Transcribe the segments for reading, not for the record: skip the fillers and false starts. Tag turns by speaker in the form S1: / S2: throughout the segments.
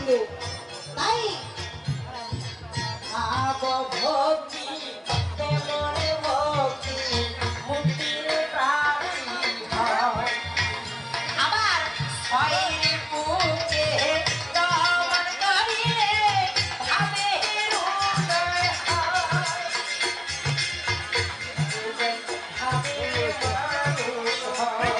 S1: দিলে তাই ভক্তি প্রেমরে ভক্তি মুক্তির প্রাপ্তি হয়। আবার ছয়ের বুকে দমন করিলে ভাবের উদয় হয়। ভাবের মানুষ হয়,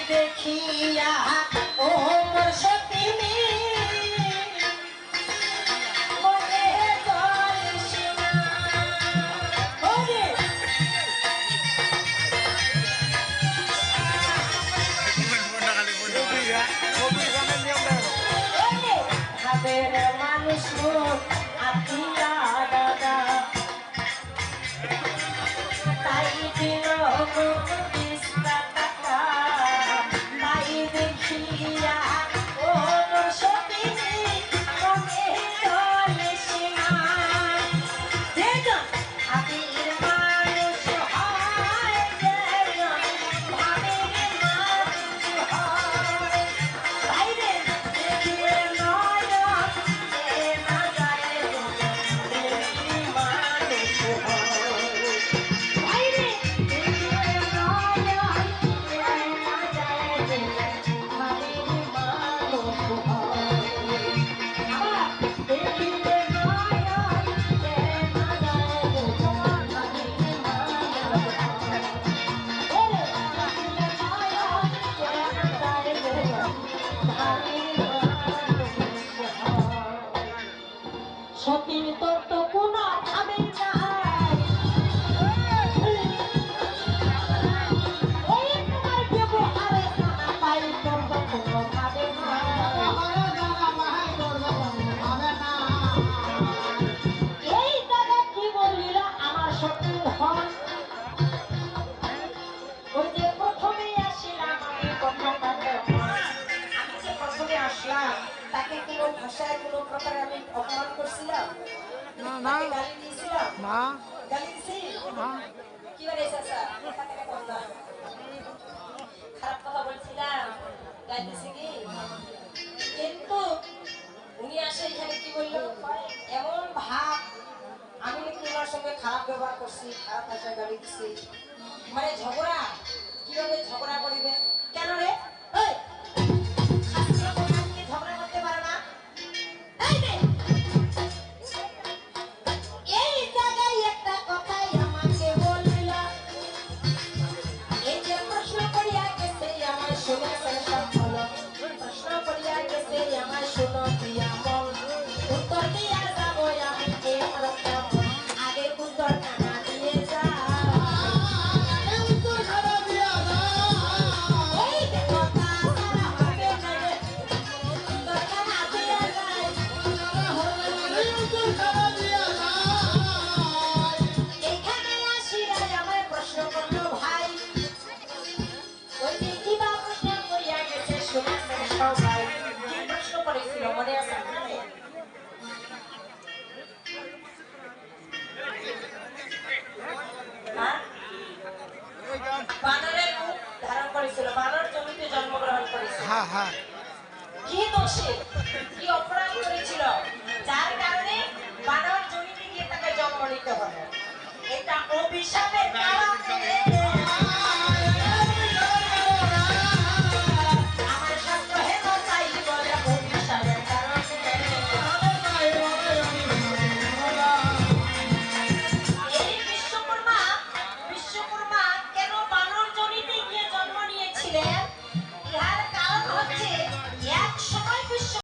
S1: দেখিয়া ও মোর সতিনী মনে করিস না ওরে ভাবের মানুষ আতিয়া দাদা তাই দিল উত্তর তো কোনো ভাবে নাই। এই তোমার ব্যবহারে জানা পাই উত্তর তো কোনো ভাবে নাই। এই দাদা কি বলিল আমার শত্রু হন। ওই যে প্রথমে আসিলাম আমি কথাটা আমি যে প্রথমে আসলাম তাকে কোনো ভাষায় কোনো প্রকারে আমি অপমান করছিলাম? তাকে গালি দিয়েছিলাম? গালি দিছি? কি বলেছে স্যার? কথা থেকে কম না। খারাপ কথা বলছিলাম? গালি দিছি কি? কিন্তু উনি আসে এখানে কি বললো? এমন ভাব আমি নাকি ওনার সঙ্গে খারাপ ব্যবহার করছি, খারাপ ভাষায় গালি দিছি। মানে ঝগড়া কিভাবে ঝগড়া করিবে? কেন রে? এই শাস্ত্রীয় প্রধান কি ঝগড়া করতে পারে না? এই রে, এই জায়গায় একটা কথাই আমাকে বলিল। এই যে প্রশ্ন করিয়া গেছে আমায় শুনে সব হলো। প্রশ্ন করিয়া গেছে আমায় শুনো দিয়া মন। উত্তর দিয়া যাবো আমি আগে উত্তরটা না দিয়ে যা। মনে আছে আপনাদের? বানরের রূপ ধারণ করেছিল, বানর জমিতে জন্মগ্রহণ করেছিল। কি দোষে কি অপরাধ করেছিল যার কারণে বানর জমিতে গিয়ে তাকে জন্ম নিতে হলো? এটা অভিশাপের কারণে।